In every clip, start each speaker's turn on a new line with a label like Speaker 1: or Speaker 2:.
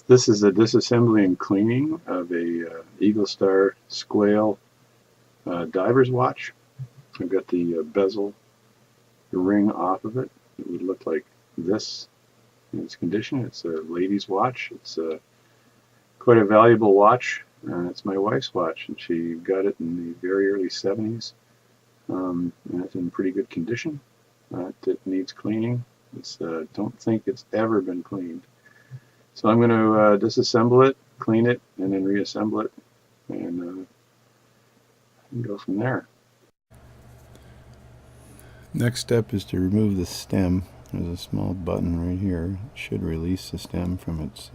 Speaker 1: This is a disassembly and cleaning of a Eagle Star Squale diver's watch. I've got the bezel, the ring off of it. It would look like this in its condition. It's a lady's watch. It's quite a valuable watch. It's my wife's watch, and she got it in the very early 70s. And it's in pretty good condition. It needs cleaning. Don't think it's ever been cleaned. So I'm going to disassemble it, clean it, and then reassemble it, and go from there.
Speaker 2: Next step is to remove the stem. There's a small button right here. It should release the stem from its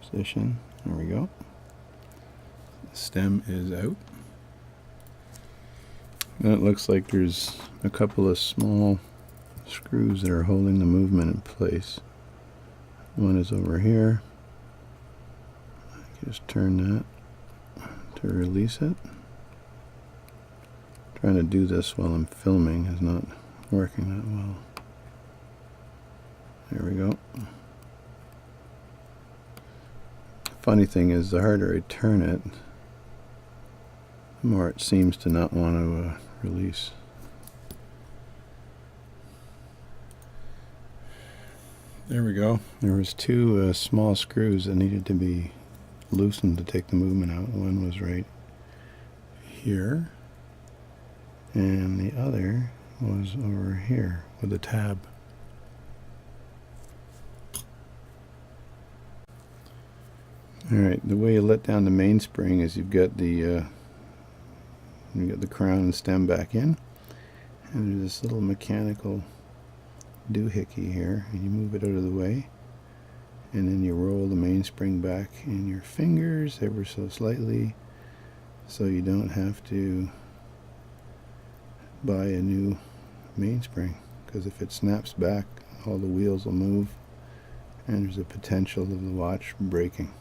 Speaker 2: position. There we go. The stem is out. Then it looks like there's a couple of small screws that are holding the movement in place. One is over here. I just turn that to release it. Trying to do this while I'm filming is not working that well. There we go. Funny thing is, the harder I turn it, the more it seems to not want to release. There we go. There was two small screws that needed to be loosened to take the movement out. One was right here, and the other was over here with a tab. Alright, the way you let down the mainspring is you've got the crown and stem back in, and there's this little mechanical doohickey here, and you move it out of the way, and then you roll the mainspring back in your fingers ever so slightly, so you don't have to buy a new mainspring, because if it snaps back, all the wheels will move, and there's a potential of the watch breaking.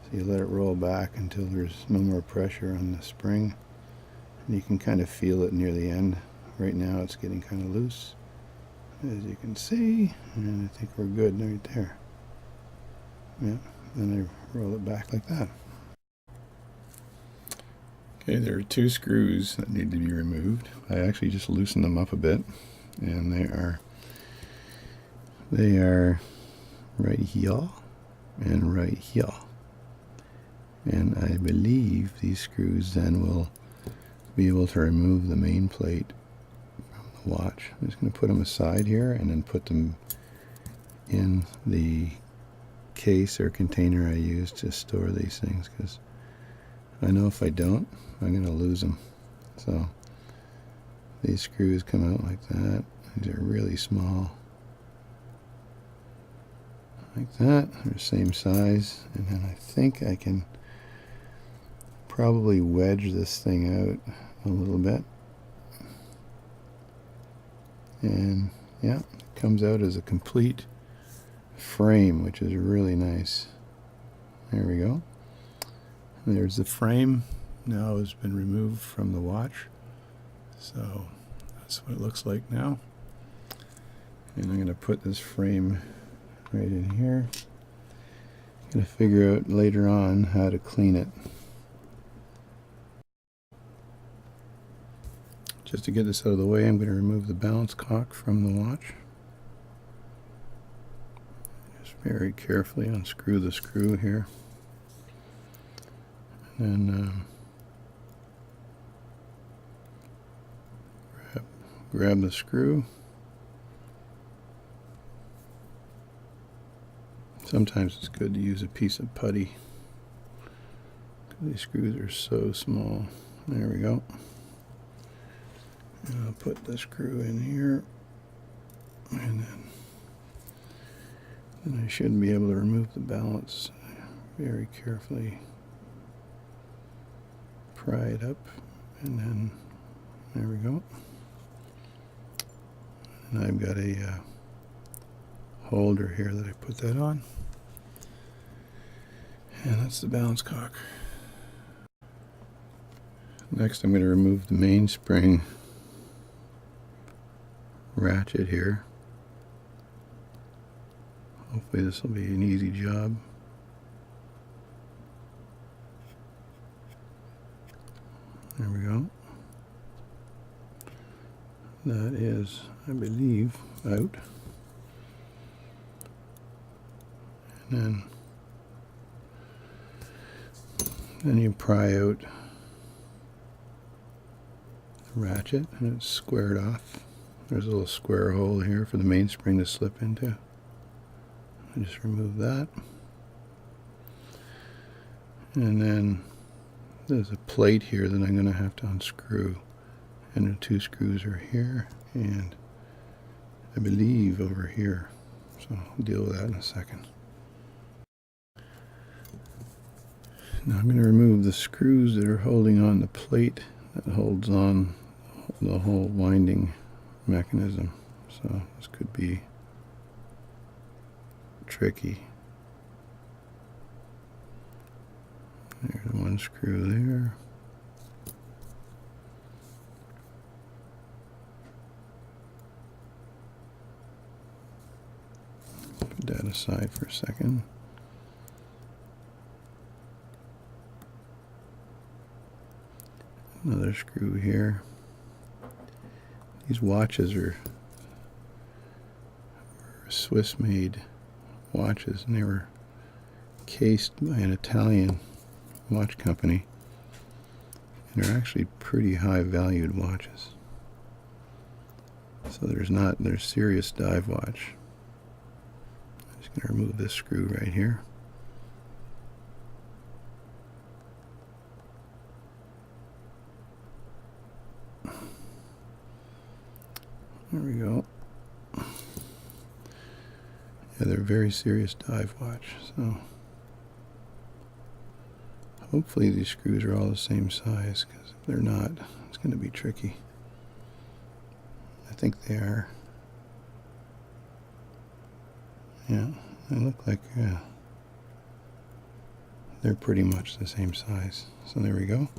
Speaker 2: So you let it roll back until there's no more pressure on the spring, and you can kind of feel it near the end. Right now it's getting kind of loose, as you can see, and I think we're good right there. Yeah, then I roll it back like that. Okay, there are two screws that need to be removed. I actually just loosened them up a bit, and they are right here and right here. And I believe these screws then will be able to remove the main plate from the watch. I'm just going to put them aside here and then put them in the case or container I use to store these things, because I know if I don't, I'm going to lose them. So these screws come out like that. These are really small. Like that. They're the same size. And then I think I can probably wedge this thing out a little bit. And yeah, it comes out as a complete frame, which is really nice. There we go. There's the frame. Now has been removed from the watch. So that's what it looks like now. And I'm going to put this frame right in here. I'm going to figure out later on how to clean it. Just to get this out of the way, I'm going to remove the balance cock from the watch. Just very carefully unscrew the screw here. And then grab the screw. Sometimes it's good to use a piece of putty, because these screws are so small. There we go. And I'll put the screw in here, and then I should be able to remove the balance very carefully. Pry it up, and then there we go. And I've got a holder here that I put that on, and that's the balance cock. Next, I'm going to remove the mainspring ratchet here. Hopefully this will be an easy job. There we go. That is, I believe, out. And then you pry out the ratchet and it's squared off. There's a little square hole here for the mainspring to slip into. I just remove that. And then there's a plate here that I'm going to have to unscrew. And the two screws are here and I believe over here. So I'll deal with that in a second. Now I'm going to remove the screws that are holding on the plate that holds on the whole winding mechanism. So this could be tricky. There's one screw there. Put that aside for a second. Another screw here. These watches are Swiss-made watches, and they were cased by an Italian watch company, and they're actually pretty high-valued watches. So there's serious dive watch. I'm just going to remove this screw right here. There we go. Yeah, they're very serious dive watch, so hopefully these screws are all the same size, because if they're not, it's going to be tricky. I think they are. Yeah, they look like they're pretty much the same size. So there we go.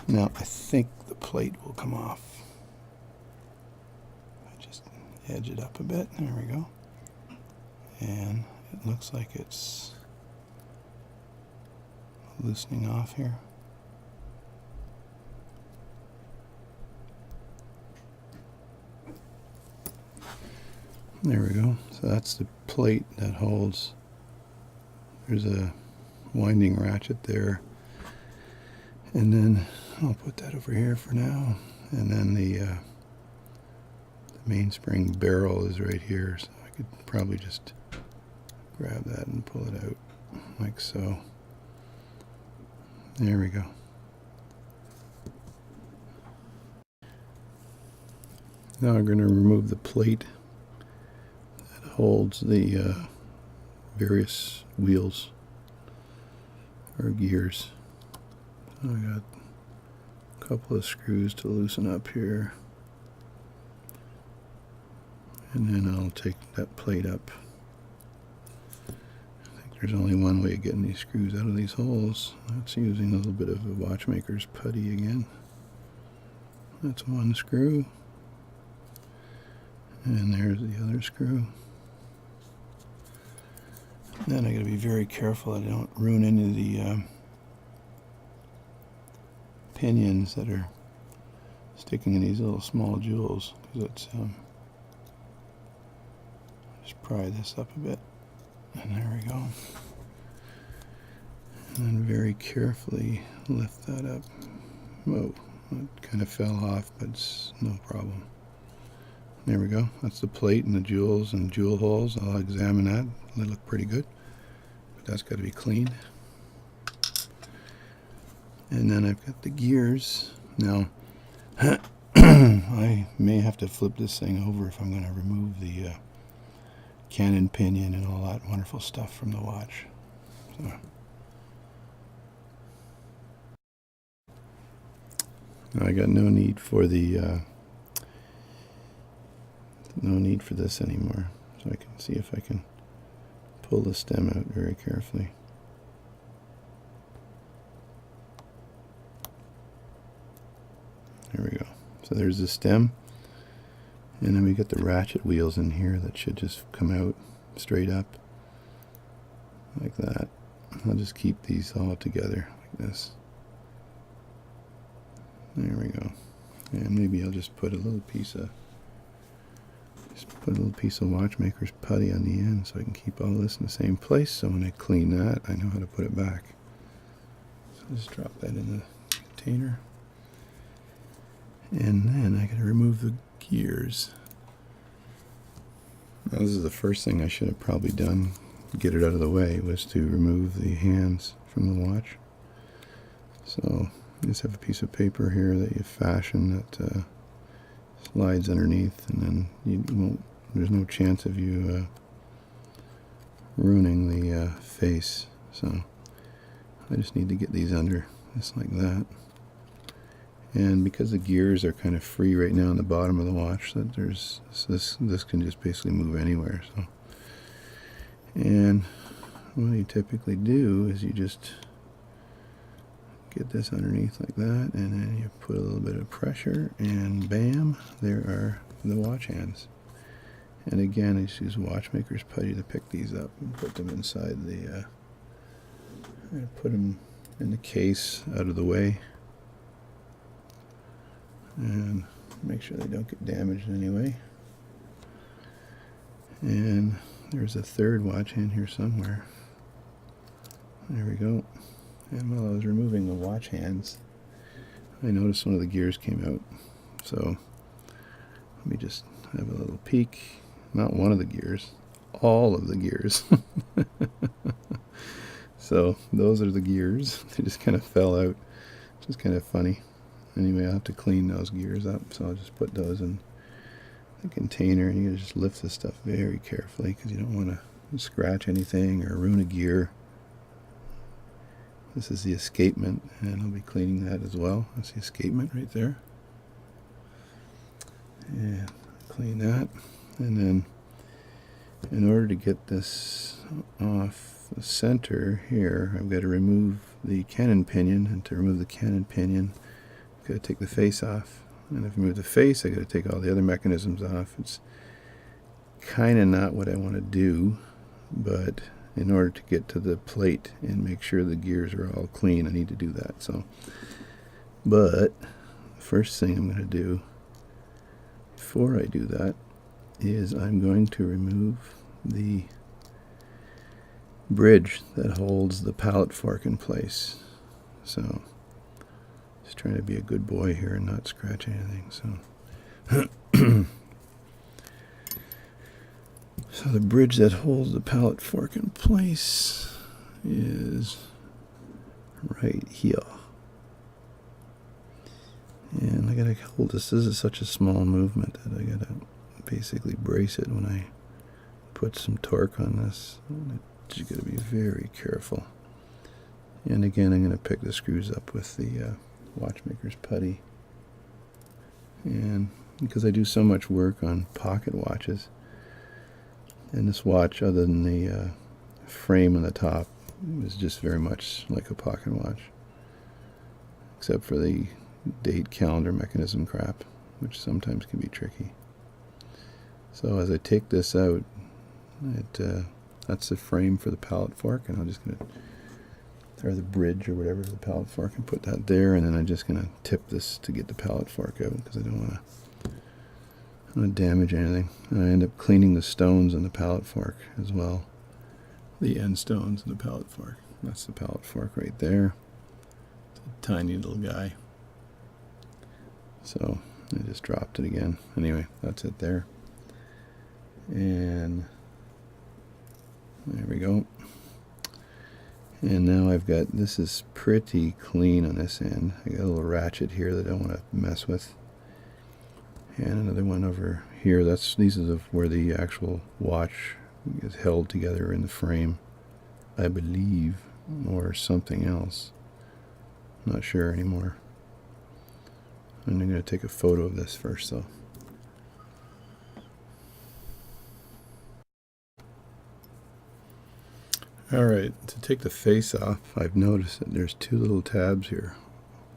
Speaker 2: Now I think the plate will come off. Edge it up a bit. There we go. And it looks like it's loosening off here. There we go. So that's the plate that holds. There's a winding ratchet there. And then I'll put that over here for now. And then the mainspring barrel is right here, so I could probably just grab that and pull it out like so. There we go. Now I'm going to remove the plate that holds the various wheels or gears. So I got a couple of screws to loosen up here. And then I'll take that plate up. I think there's only one way of getting these screws out of these holes. That's using a little bit of a watchmaker's putty again. That's one screw. And there's the other screw. Then I gotta be very careful I don't ruin any of the pinions that are sticking in these little small jewels, because it's just pry this up a bit, and there we go. And then very carefully lift that up. Whoa, it kind of fell off, but it's no problem. There we go. That's the plate and the jewels and jewel holes. I'll examine that. They look pretty good, but that's got to be cleaned. And then I've got the gears. Now, I may have to flip this thing over if I'm going to remove the cannon pinion and all that wonderful stuff from the watch. So. Now I got no need for the this anymore, so I can see if I can pull the stem out very carefully. There we go. So there's the stem. And then we got the ratchet wheels in here that should just come out straight up. like that. I'll just keep these all together like this. There we go. And maybe I'll just put a little piece of watchmaker's putty on the end so I can keep all this in the same place, so when I clean that I know how to put it back. So I'll just drop that in the container. And then I gotta remove the gears. Now this is the first thing I should have probably done, get it out of the way, was to remove the hands from the watch. So you just have a piece of paper here that you fashion that slides underneath, and then there's no chance of you ruining the face. So I just need to get these under, just like that. And because the gears are kind of free right now on the bottom of the watch, that there's this can just basically move anywhere. So, and what you typically do is you just get this underneath like that, and then you put a little bit of pressure, and bam, there are the watch hands. And again, I just use watchmaker's putty to pick these up and put them inside the put them in the case out of the way, and make sure they don't get damaged in any way. And there's a third watch hand here somewhere. There we go. And while I was removing the watch hands, I noticed one of the gears came out. So let me just have a little peek. Not one of the gears, all of the gears. So those are the gears. They just kind of fell out. It's just kind of funny. Anyway, I'll have to clean those gears up, so I'll just put those in the container, and you gotta just lift this stuff very carefully because you don't want to scratch anything or ruin a gear. This is the escapement, and I'll be cleaning that as well. That's the escapement right there. And clean that. And then in order to get this off the center here, I've got to remove the cannon pinion. And to remove the cannon pinion, I've got to take the face off. And if I remove the face, I've got to take all the other mechanisms off. It's kind of not what I want to do, but in order to get to the plate and make sure the gears are all clean, I need to do that. So, but the first thing I'm going to do before I do that is I'm going to remove the bridge that holds the pallet fork in place. So just trying to be a good boy here and not scratch anything. So so the bridge that holds the pallet fork in place is right here. And I gotta hold this. This is such a small movement that I gotta basically brace it when I put some torque on this. You gotta be very careful. And again, I'm gonna pick the screws up with the watchmaker's putty. And because I do so much work on pocket watches, and this watch, other than the frame on the top, is just very much like a pocket watch, except for the date calendar mechanism crap, which sometimes can be tricky. So as I take this out, that's the frame for the pallet fork, and I'm just going to, or the bridge or whatever, the pallet fork, and put that there, and then I'm just going to tip this to get the pallet fork out because I don't want to damage anything. And I end up cleaning the stones on the pallet fork as well, the end stones of the pallet fork. That's the pallet fork right there. It's a tiny little guy. So I just dropped it again. Anyway, that's it there. And there we go. And now I've got, this is pretty clean on this end. I got a little ratchet here that I don't want to mess with. And another one over here. These are where the actual watch is held together in the frame, I believe, or something else. Not sure anymore. I'm going to take a photo of this first, though. Alright, to take the face off, I've noticed that there's two little tabs here,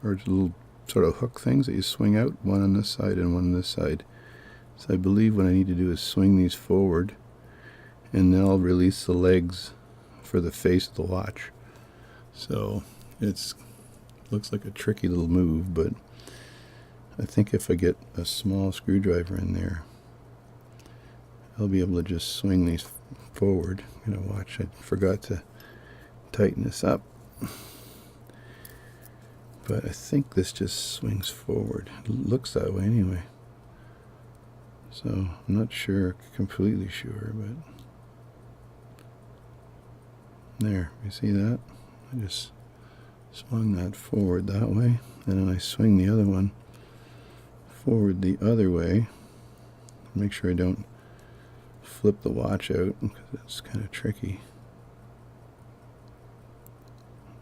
Speaker 2: or little sort of hook things that you swing out, one on this side and one on this side. So I believe what I need to do is swing these forward, and they'll release the legs for the face of the watch. So it's looks like a tricky little move, but I think if I get a small screwdriver in there, I'll be able to just swing these forward. Watch, I forgot to tighten this up, but I think this just swings forward. It looks that way anyway. So I'm not sure, completely sure, but there, you see that? I just swung that forward that way, and then I swing the other one forward the other way. Make sure I don't flip the watch out, because it's kind of tricky.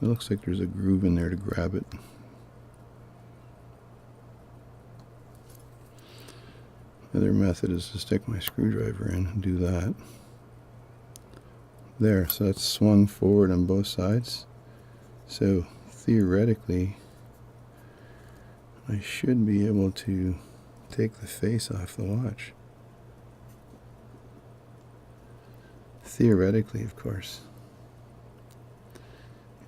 Speaker 2: It looks like there's a groove in there to grab it. The other method is to stick my screwdriver in and do that. There, so that's swung forward on both sides. So theoretically, I should be able to take the face off the watch. Theoretically, of course.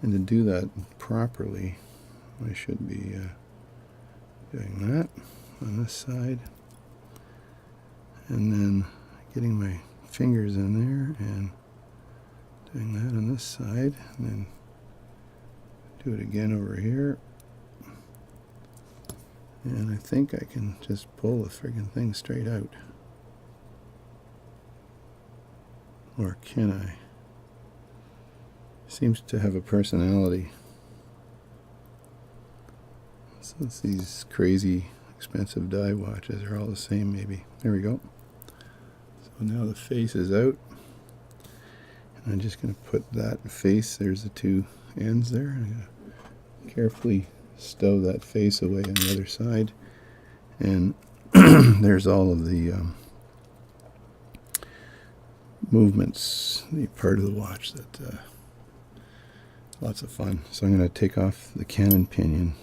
Speaker 2: And to do that properly, I should be doing that on this side, and then getting my fingers in there and doing that on this side, and then do it again over here. And I think I can just pull the friggin' thing straight out. Or can I? Seems to have a personality. So it's these crazy expensive die watches are all the same, maybe. There we go. So now the face is out. And I'm just going to put that face, there's the two ends there. I'm going to carefully stow that face away on the other side. And there's all of the movements, the part of the watch that lots of fun. So I'm going to take off the cannon pinion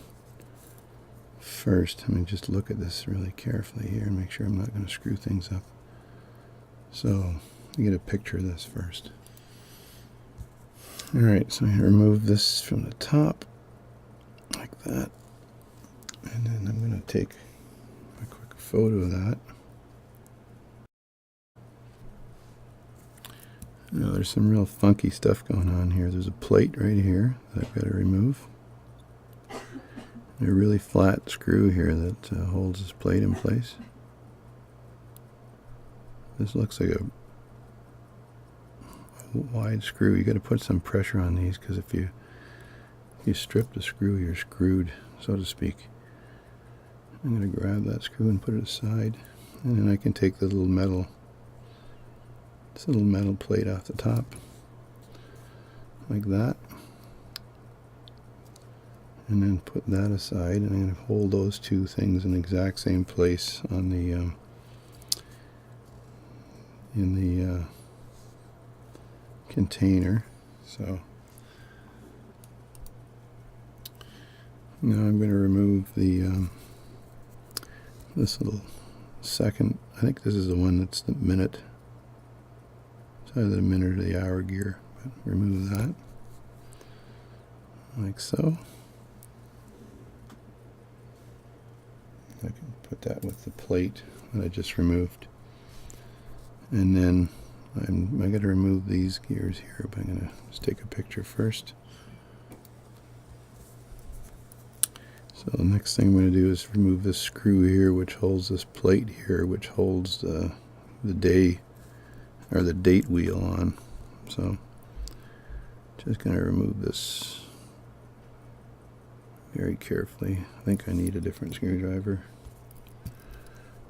Speaker 2: first. Let me just look at this really carefully here and make sure I'm not going to screw things up. So you get a picture of this first. Alright, so I'm going to remove this from the top like that, and then I'm going to take a quick photo of that. Now there's some real funky stuff going on here. There's a plate right here that I've got to remove. A really flat screw here that holds this plate in place. This looks like a wide screw. You got to put some pressure on these, because if you strip the screw, you're screwed, so to speak. I'm going to grab that screw and put it aside, and then I can take the little metal plate off the top, like that, and then put that aside, and I'm going to hold those two things in the exact same place on the in the container. So now I'm going to remove the this little second, I think this is the one that's the minute. It's either the minute or the hour gear, but remove that like so. I can put that with the plate that I just removed, and then I got to remove these gears here, but I'm going to just take a picture first. So the next thing I'm going to do is remove this screw here, which holds this plate here, which holds the day or the date wheel on. So just going to remove this very carefully. I think I need a different screwdriver.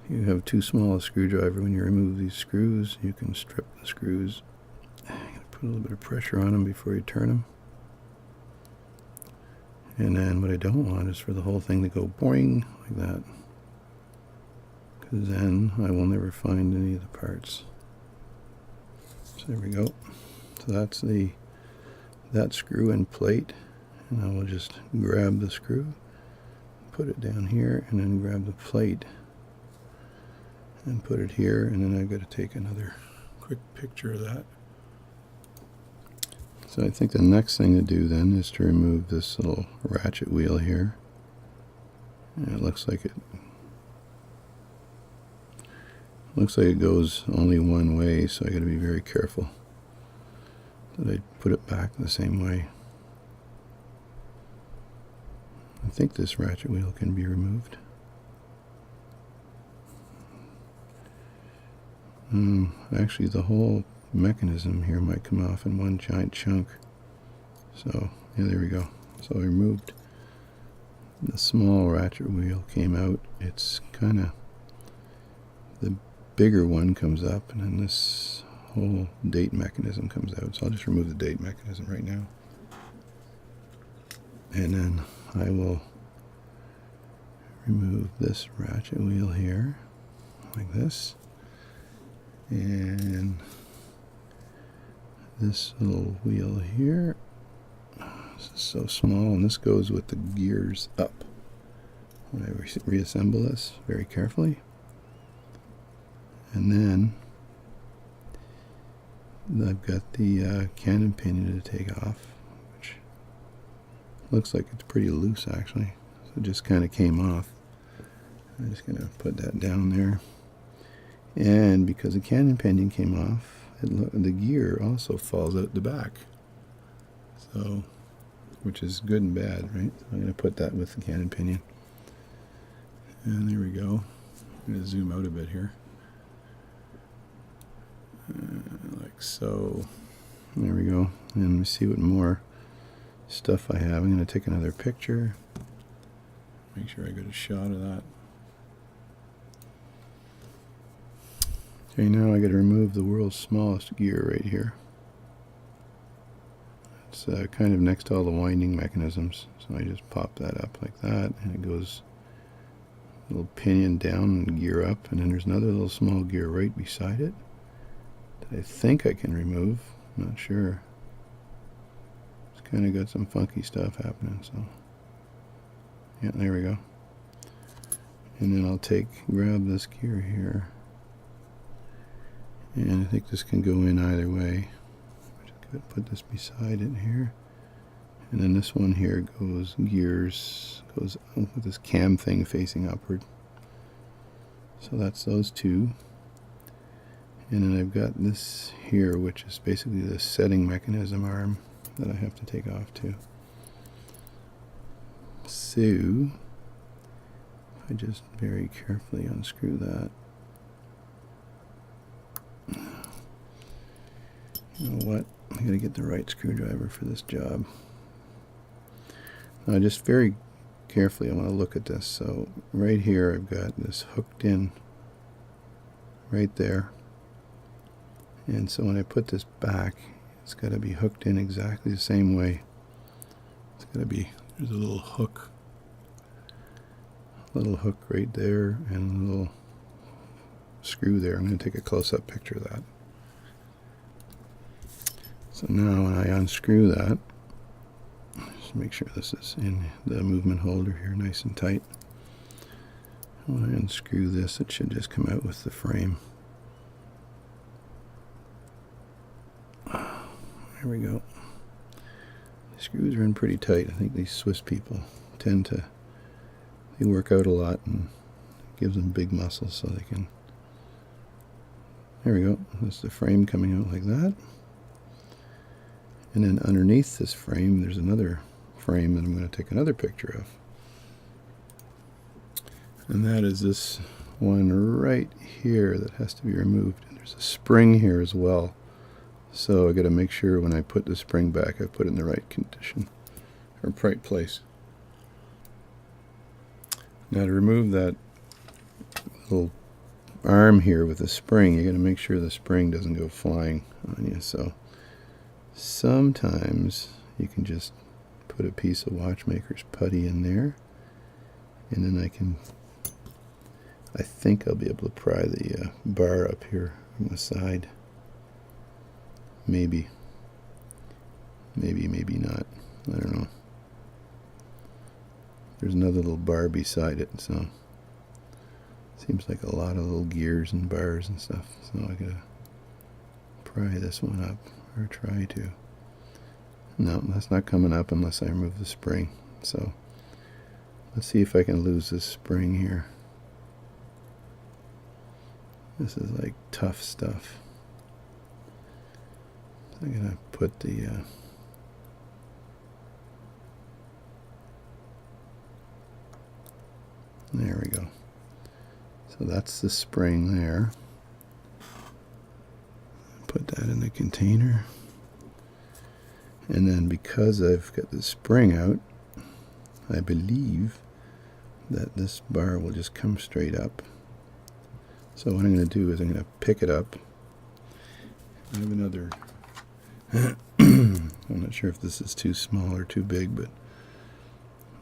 Speaker 2: If you have too small a screwdriver, when you remove these screws, you can strip the screws. Put a little bit of pressure on them before you turn them. And then what I don't want is for the whole thing to go boing like that, because then I will never find any of the parts. So there we go. So that's that screw and plate, and I will just grab the screw, put it down here, and then grab the plate and put it here, and then I've got to take another quick picture of that. So I think the next thing to do then is to remove this little ratchet wheel here. And it looks like it goes only one way, so I got to be very careful that I put it back the same way. I think this ratchet wheel can be removed. Actually, the whole mechanism here might come off in one giant chunk. So, yeah, there we go. So I removed the small ratchet wheel, came out. It's kind of, the bigger one comes up, and then this whole date mechanism comes out. So I'll just remove the date mechanism right now. And then I will remove this ratchet wheel here, like this. And this little wheel here. This is so small, and this goes with the gears up. When I reassemble this very carefully. And then I've got the cannon pinion to take off, which looks like it's pretty loose actually. So it just kind of came off. I'm just going to put that down there. And because the cannon pinion came off, the gear also falls out the back. So, which is good and bad, right? So I'm going to put that with the cannon pinion. And there we go. I'm going to zoom out a bit here. Like so. There we go. And let me see what more stuff I have. I'm going to take another picture. Make sure I get a shot of that. Okay, now I got to remove the world's smallest gear right here. It's kind of next to all the winding mechanisms. So I just pop that up like that, and it goes a little pinion down and gear up, and then there's another little small gear right beside it that I think I can remove. I'm not sure. It's kind of got some funky stuff happening, so yeah, there we go. And then I'll grab this gear here, and I think this can go in either way. Just gotta put this beside it here, and then this one here goes with this cam thing facing upward. So that's those two. And then I've got this here, which is basically the setting mechanism arm that I have to take off too. So I just very carefully unscrew that. You know what? I gotta get the right screwdriver for this job. Now, just very carefully, I want to look at this. So right here, I've got this hooked in right there. And so when I put this back, it's got to be hooked in exactly the same way. It's got to be, there's a little hook right there, and a little screw there. I'm going to take a close-up picture of that. So now when I unscrew that, just make sure this is in the movement holder here nice and tight. When I unscrew this, it should just come out with the frame. There we go. The screws are in pretty tight. I think these Swiss people they work out a lot, and it gives them big muscles so they can. There we go. That's the frame coming out like that. And then underneath this frame, there's another frame that I'm going to take another picture of. And that is this one right here that has to be removed. And there's a spring here as well. So I got to make sure when I put the spring back, I put it in the right condition, or right place. Now to remove that little arm here with the spring, you got to make sure the spring doesn't go flying on you. So sometimes you can just put a piece of watchmaker's putty in there, and then I think I'll be able to pry the bar up here on the side. Maybe not. I don't know. There's another little bar beside it, so seems like a lot of little gears and bars and stuff. So I gotta pry this one up, or try to. No, that's not coming up unless I remove the spring. So let's see if I can lose this spring here. This is like tough stuff. I'm going to put the there we go. So that's the spring there. Put that in the container. And then because I've got the spring out, I believe that this bar will just come straight up. So what I'm going to do is I'm going to pick it up. I have another, I'm not sure if this is too small or too big, but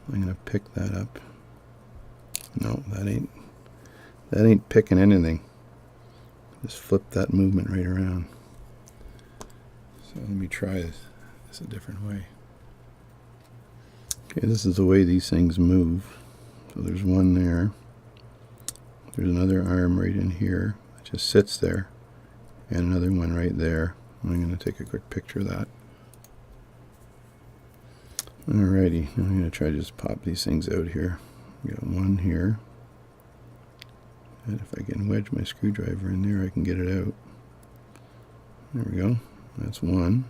Speaker 2: I'm going to pick that up. No, that ain't picking anything. Just flip that movement right around. So let me try this a different way. Okay, this is the way these things move. So there's one there. There's another arm right in here. It just sits there. And another one right there. I'm going to take a quick picture of that. Alrighty, now I'm going to try to just pop these things out here. Got one here. And if I can wedge my screwdriver in there, I can get it out. There we go. That's one.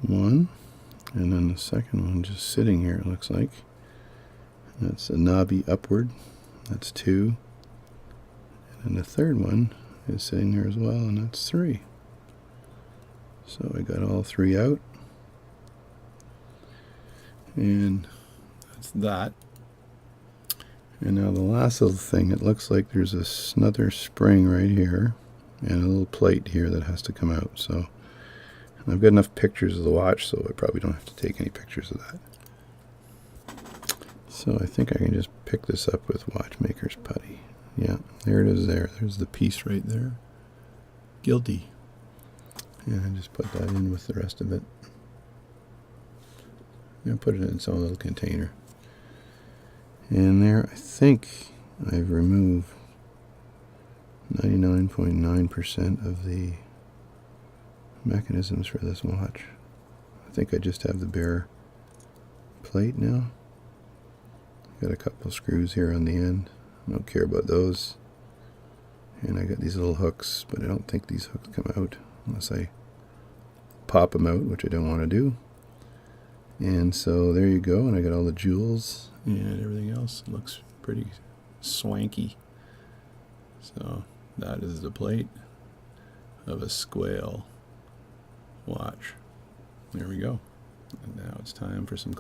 Speaker 2: One. And then the second one just sitting here, it looks like. That's a knobby upward. That's two. And the third one is sitting there as well, and that's three. So I got all three out. And that's that. And now the last little thing, it looks like there's another spring right here and a little plate here that has to come out. So I've got enough pictures of the watch, so I probably don't have to take any pictures of that. So I think I can just pick this up with watchmaker's putty. Yeah, there it is there. There's the piece right there. Guilty. And I just put that in with the rest of it. I'm going to put it in its own little container. And there, I think I've removed 99.9% of the mechanisms for this watch. I think I just have the bare plate now. Got a couple screws here on the end. I don't care about those. And I got these little hooks, but I don't think these hooks come out unless I pop them out, which I don't want to do. And so there you go, and I got all the jewels and everything else. It looks pretty swanky. So that is the plate of a Squale watch. There we go. And now it's time for some